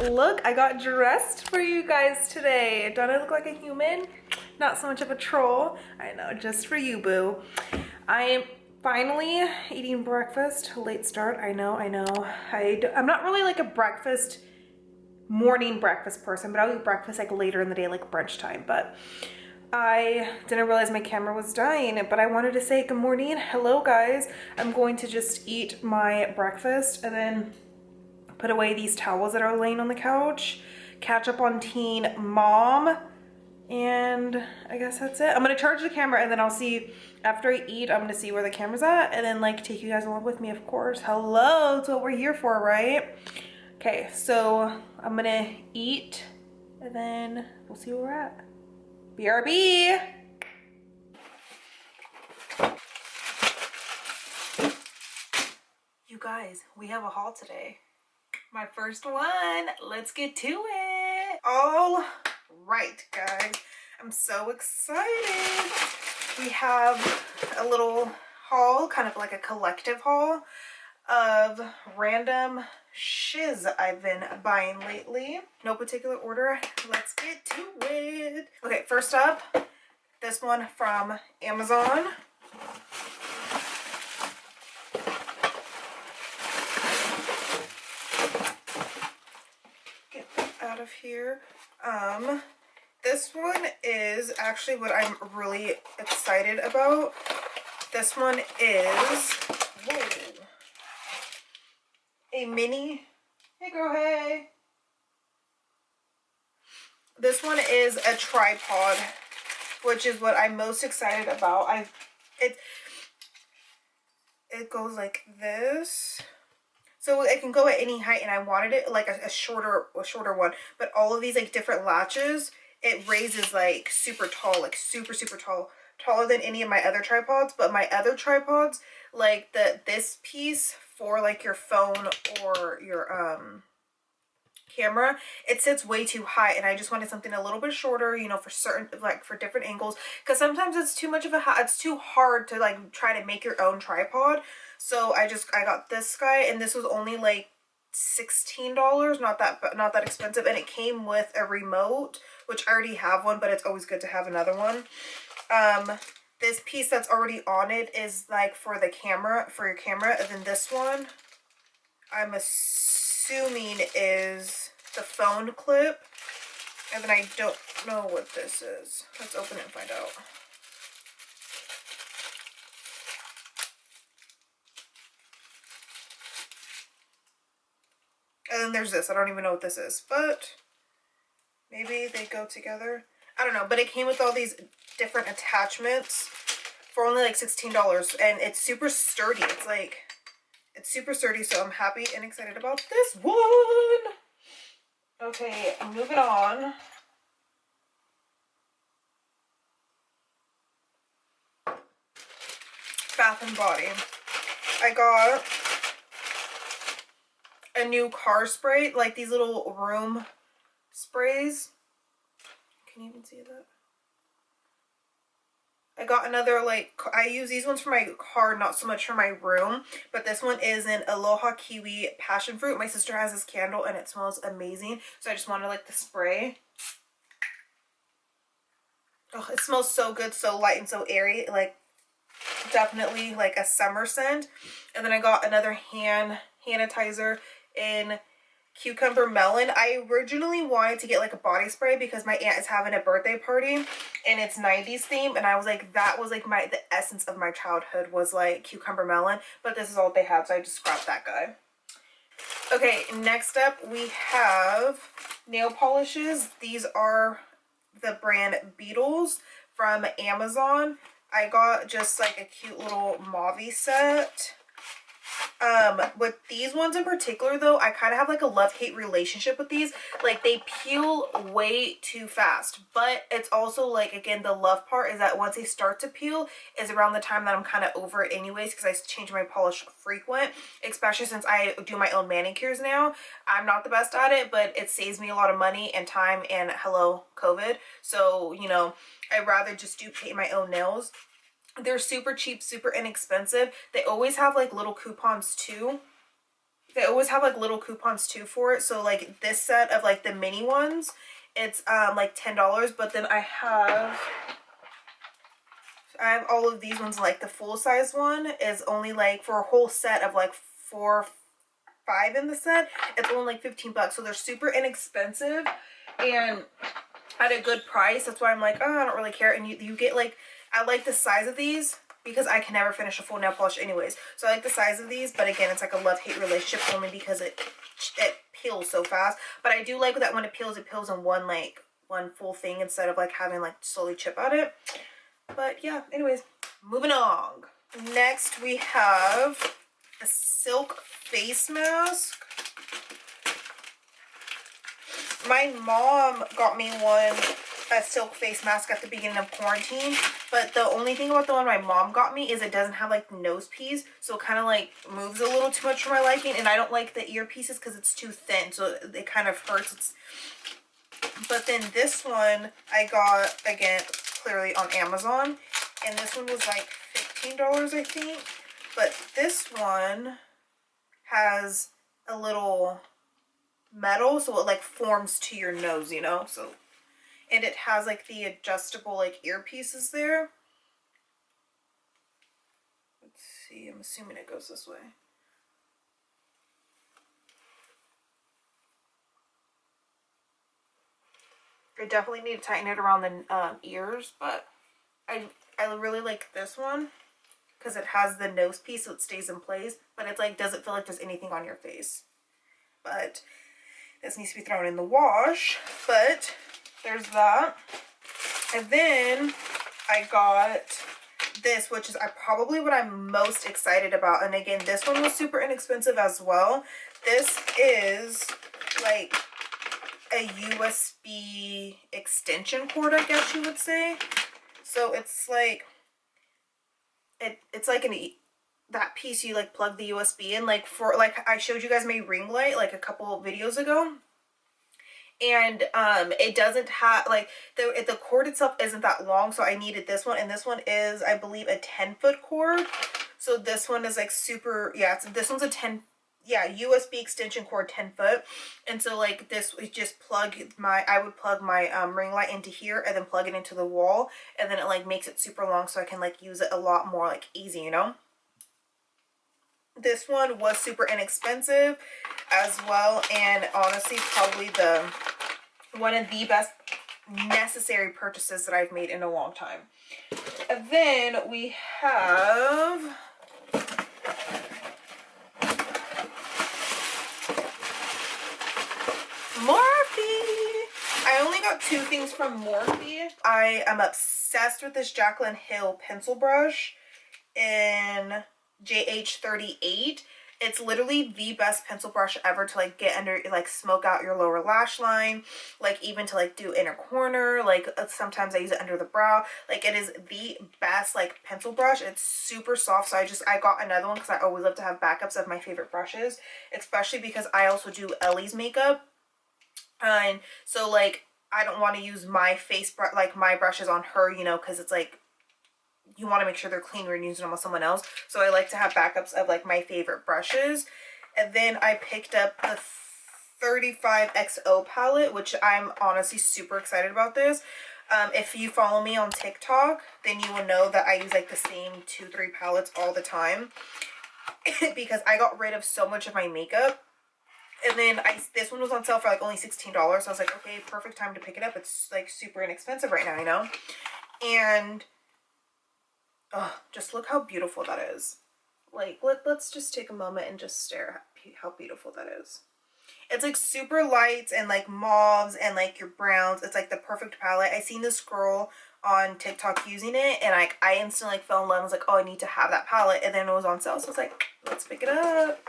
look, I got dressed for you guys today. Don't I look like a human? Not so much of a troll. I know, just for you, boo. I am finally eating breakfast. Late start, I know. I'm not really like a morning breakfast person, but I'll eat breakfast like later in the day, like brunch time. But I didn't realize my camera was dying, but I wanted to say good morning. Hello, guys. I'm going to just eat my breakfast and then put away these towels that are laying on the couch, catch up on Teen Mom, and I guess that's it. I'm gonna charge the camera and then I'll see, after I eat, I'm gonna see where the camera's at and then like take you guys along with me, of course. Hello, that's what we're here for, right? Okay, so I'm gonna eat and then we'll see where we're at. BRB! You guys, we have a haul today. My first one. Let's get to it. All right, guys. I'm so excited. We have a little haul, kind of like a collective haul of random shiz I've been buying lately. No particular order. Let's get to it. Okay, first up, this one from Amazon. Out of here. This one is actually what I'm really excited about. This one is, whoa, a mini, hey girl, hey. This one is a tripod, which is what I'm most excited about. It goes like this. So it can go at any height, and I wanted it like a shorter one. But all of these like different latches, it raises like super tall, like super tall, taller than any of my other tripods. But my other tripods, like this piece for like your phone or your camera, it sits way too high, and I just wanted something a little bit shorter, you know, for certain, like for different angles, because sometimes it's too much of it's too hard to like try to make your own tripod. So I got this guy, and this was only like $16, not that expensive, and it came with a remote, which I already have one, but it's always good to have another one. This piece that's already on it is like for the camera, for your camera, and then this one I'm assuming is the phone clip, and then I don't know what this is. Let's open it and find out. And then there's this. I don't even know what this is, but maybe they go together. I don't know, but it came with all these different attachments for only like $16, and it's super sturdy. It's super sturdy, so I'm happy and excited about this one. Okay, moving on. Bath and Body. I got a new car spray, like these little room sprays. Can you even see that? I got another, like, I use these ones for my car, not so much for my room, but this one is an Aloha Kiwi Passion Fruit. My sister has this candle and it smells amazing, so I just wanted like the spray. Oh, it smells so good, so light and so airy, like definitely like a summer scent. And then I got another hand sanitizer in Cucumber Melon. I originally wanted to get like a body spray because my aunt is having a birthday party and it's 90s theme, and I was like, that was like the essence of my childhood was like Cucumber Melon, but this is all they have, so I just grabbed that guy. Okay, next up we have nail polishes. These are the brand Beetles from Amazon. I got just like a cute little mauve set. With these ones in particular though, I kind of have like a love-hate relationship with these. Like, they peel way too fast, but it's also like, again, the love part is that once they start to peel is around the time that I'm kind of over it anyways, because I change my polish frequent, especially since I do my own manicures now. I'm not the best at it, but it saves me a lot of money and time, and hello COVID, so you know, I'd rather just do paint my own nails. They're super cheap, super inexpensive. They always have like little coupons too. They always have like little coupons too for it. So like this set of like the mini ones, it's like $10, but then I have all of these ones. Like the full size one is only like, for a whole set of like 5 in the set, it's only like 15 bucks. So they're super inexpensive and at a good price. That's why I'm like, oh, I don't really care. And you get like, I like the size of these because I can never finish a full nail polish anyways. So I like the size of these, but again, it's like a love-hate relationship only because it peels so fast. But I do like that when it peels in one full thing instead of like having like slowly chip at it. But yeah, anyways, moving on. Next we have a silk face mask. My mom got me a silk face mask at the beginning of quarantine, but the only thing about the one my mom got me is it doesn't have like nose piece, so it kind of like moves a little too much for my liking, and I don't like the earpieces because it's too thin, so it kind of hurts. But then this one I got, again, clearly on Amazon, and this one was like $15, I think. But this one has a little metal, so it like forms to your nose, you know. So, and it has like the adjustable like earpieces there. Let's see, I'm assuming it goes this way. I definitely need to tighten it around the ears, but I really like this one because it has the nose piece, so it stays in place, but it's like doesn't feel like there's anything on your face. But this needs to be thrown in the wash. But there's that. And then I got this, which is probably what I'm most excited about. And again, this one was super inexpensive as well. This is like a USB extension cord, I guess you would say. So it's like it's like that piece you like plug the USB in, like for like I showed you guys my ring light like a couple of videos ago. And it doesn't have like the cord itself isn't that long, so I needed this one, and this one is, I believe, a 10-foot cord. So this one is like super, yeah, this one's a USB extension cord, 10 foot. And so like this is just I would plug my ring light into here and then plug it into the wall, and then it like makes it super long so I can like use it a lot more like easy, you know. This one was super inexpensive as well, and honestly probably one of the best necessary purchases that I've made in a long time. And then we have Morphe. I only got 2 things from Morphe. I am obsessed with this Jaclyn Hill pencil brush in JH38. It's literally the best pencil brush ever to like get under, like smoke out your lower lash line, like even to like do inner corner, like sometimes I use it under the brow. Like it is the best like pencil brush. It's super soft, so I got another one because I always love to have backups of my favorite brushes, especially because I also do Ellie's makeup. And so like I don't want to use my my brushes on her, you know, because it's like you want to make sure they're clean when you're using them on someone else. So I like to have backups of like my favorite brushes. And then I picked up the 35XO palette, which I'm honestly super excited about this. If you follow me on TikTok, then you will know that I use like the same 2-3 palettes all the time because I got rid of so much of my makeup. And then this one was on sale for like only $16. So I was like, okay, perfect time to pick it up. It's like super inexpensive right now, you know? And oh, just look how beautiful that is. Like, let's just take a moment and just stare at how beautiful that is. It's like super light and like mauves and like your browns. It's like the perfect palette. I seen this girl on TikTok using it, and like I instantly like fell in love. I was like, oh, I need to have that palette. And then it was on sale, so I was like, let's pick it up.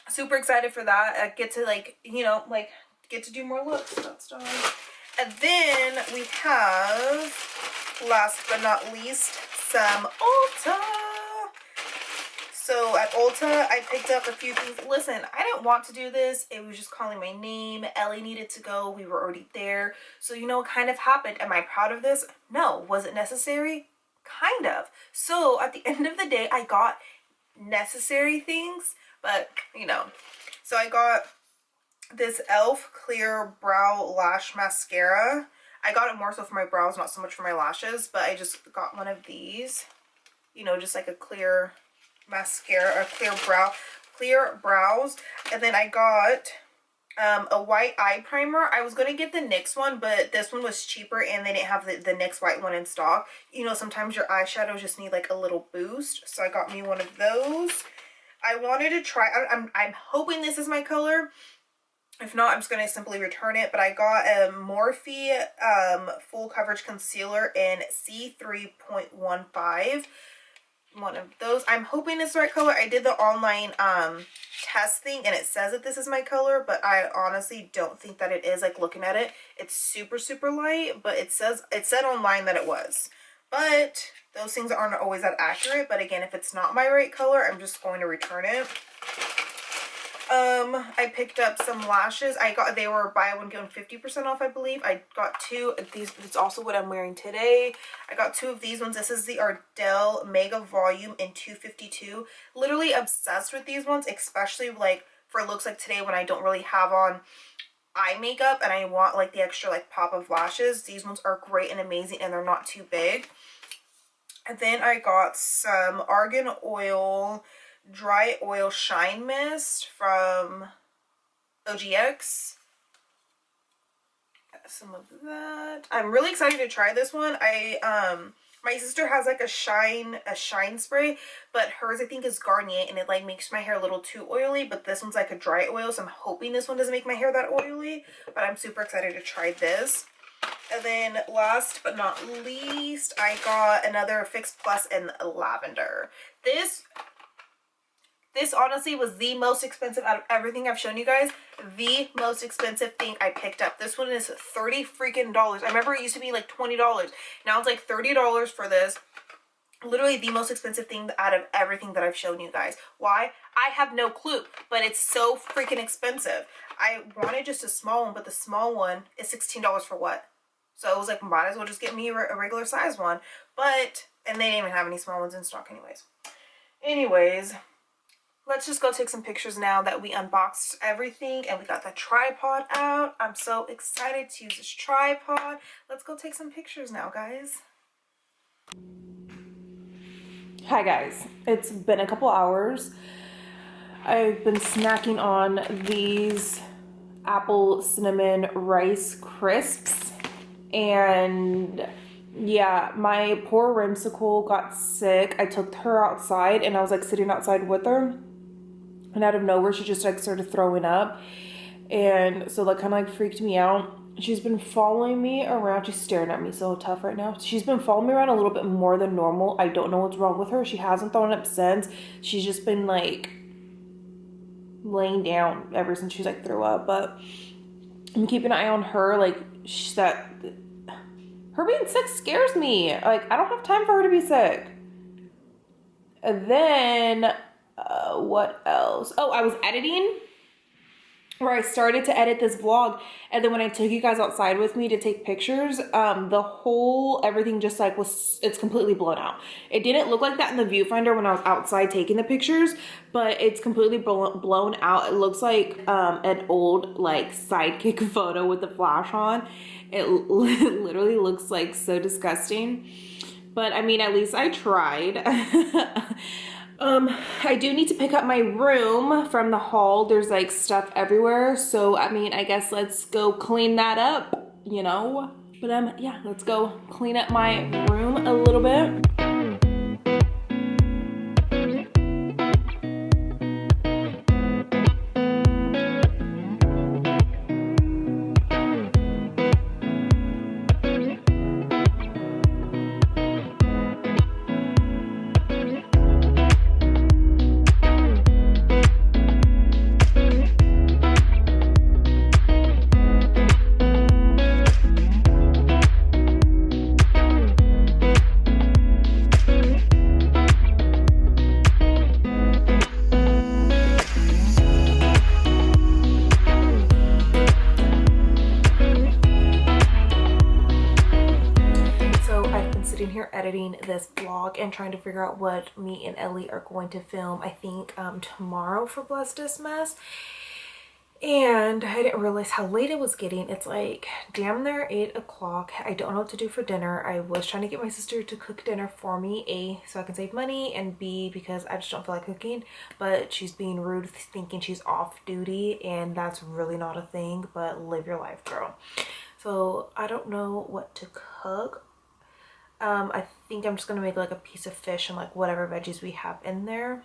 Super excited for that. I get to like, you know, like get to do more looks. That's done. And then we have, last but not least, some ULTA. So at ULTA, I picked up a few things. Listen, I didn't want to do this. It was just calling my name. Ellie needed to go. We were already there. So, you know, it kind of happened. Am I proud of this? No. Was it necessary? Kind of. So at the end of the day, I got necessary things, but you know. So I got this e.l.f. clear brow lash mascara. I got it more so for my brows, not so much for my lashes, but I just got one of these, you know, just like a clear mascara, or clear brows. And then I got a white eye primer. I was going to get the NYX one, but this one was cheaper and they didn't have the NYX white one in stock. You know, sometimes your eyeshadows just need like a little boost. So I got me one of those. I wanted to try, I'm hoping this is my color. If not, I'm just going to simply return it. But I got a Morphe full coverage concealer in C3.15. One of those. I'm hoping it's the right color. I did the online testing and it says that this is my color, but I honestly don't think that it is. Like, looking at it, it's super light, but it said online that it was. But those things aren't always that accurate. But again, if it's not my right color, I'm just going to return it. I picked up some lashes. They were buy one get one 50% off, I believe. I got two of these. It's also what I'm wearing today. I got two of these ones. This is the Ardell Mega Volume in 252. Literally obsessed with these ones, especially like for looks like today when I don't really have on eye makeup and I want like the extra like pop of lashes. These ones are great and amazing and they're not too big. And then I got some Argan Oil Dry Oil Shine Mist from OGX. Got some of that. I'm really excited to try this one. My sister has like a shine spray, but hers I think is Garnier and it like makes my hair a little too oily, but this one's like a dry oil, so I'm hoping this one doesn't make my hair that oily, but I'm super excited to try this. And then last but not least, I got another Fix Plus in lavender. This honestly was the most expensive out of everything I've shown you guys. The most expensive thing I picked up. This one is $30 freaking. I remember it used to be like $20. Now it's like $30 for this. Literally the most expensive thing out of everything that I've shown you guys. Why? I have no clue, but it's so freaking expensive. I wanted just a small one, but the small one is $16 for what? So it was like, might as well just get me a regular size one. But, and they didn't even have any small ones in stock anyways. Let's just go take some pictures now that we unboxed everything and we got the tripod out. I'm so excited to use this tripod. Let's go take some pictures now, guys. Hi guys, it's been a couple hours. I've been snacking on these apple cinnamon rice crisps, and yeah, my poor Rimsicle got sick. I took her outside and I was like sitting outside with her, and out of nowhere she just like started throwing up, and so that kind of like freaked me out. She's been following me around. She's staring at me so tough right now. She's been following me around a little bit more than normal. I don't know what's wrong with her. She hasn't thrown up since. She's just been like laying down ever since she's like threw up, but I'm keeping an eye on her. Like her being sick scares me. Like, I don't have time for her to be sick. And then what else? Oh, I was editing, where I started to edit this vlog, and then when I took you guys outside with me to take pictures, everything just like it's completely blown out. It didn't look like that in the viewfinder when I was outside taking the pictures, but it's completely blown out. It looks like an old like Sidekick photo with the flash on. It literally looks like so disgusting, but I mean, at least I tried. I do need to pick up my room from the haul. There's like stuff everywhere. So, I mean, I guess let's go clean that up, you know? But yeah, let's go clean up my room a little bit. editing this vlog and trying to figure out what me and Ellie are going to film, I think tomorrow for Bless This Mess. And I didn't realize how late it was getting. It's like damn near 8 o'clock. I don't know what to do for dinner. I was trying to get my sister to cook dinner for me, A, so I can save money, and B, because I just don't feel like cooking. But she's being rude, thinking she's off duty, and that's really not a thing, but live your life, girl. So I don't know what to cook. I think I'm just gonna make like a piece of fish and like whatever veggies we have in there.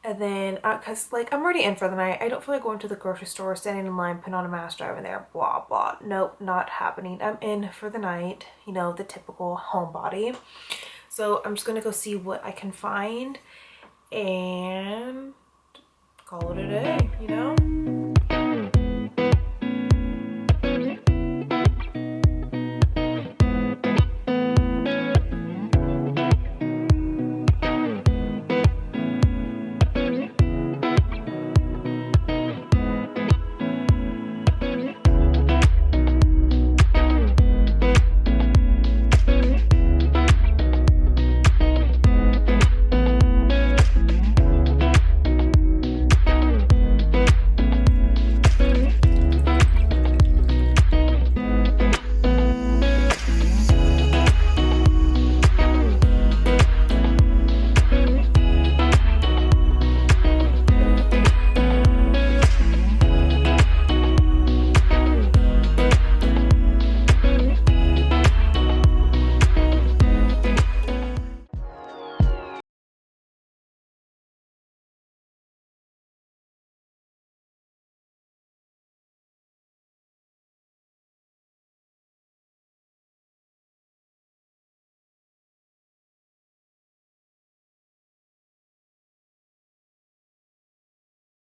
And then, cause like I'm already in for the night. I don't feel like going to the grocery store, standing in line, putting on a mask, driving there, blah, blah. Nope, not happening. I'm in for the night, you know, the typical homebody. So I'm just gonna go see what I can find and call it a day, you know?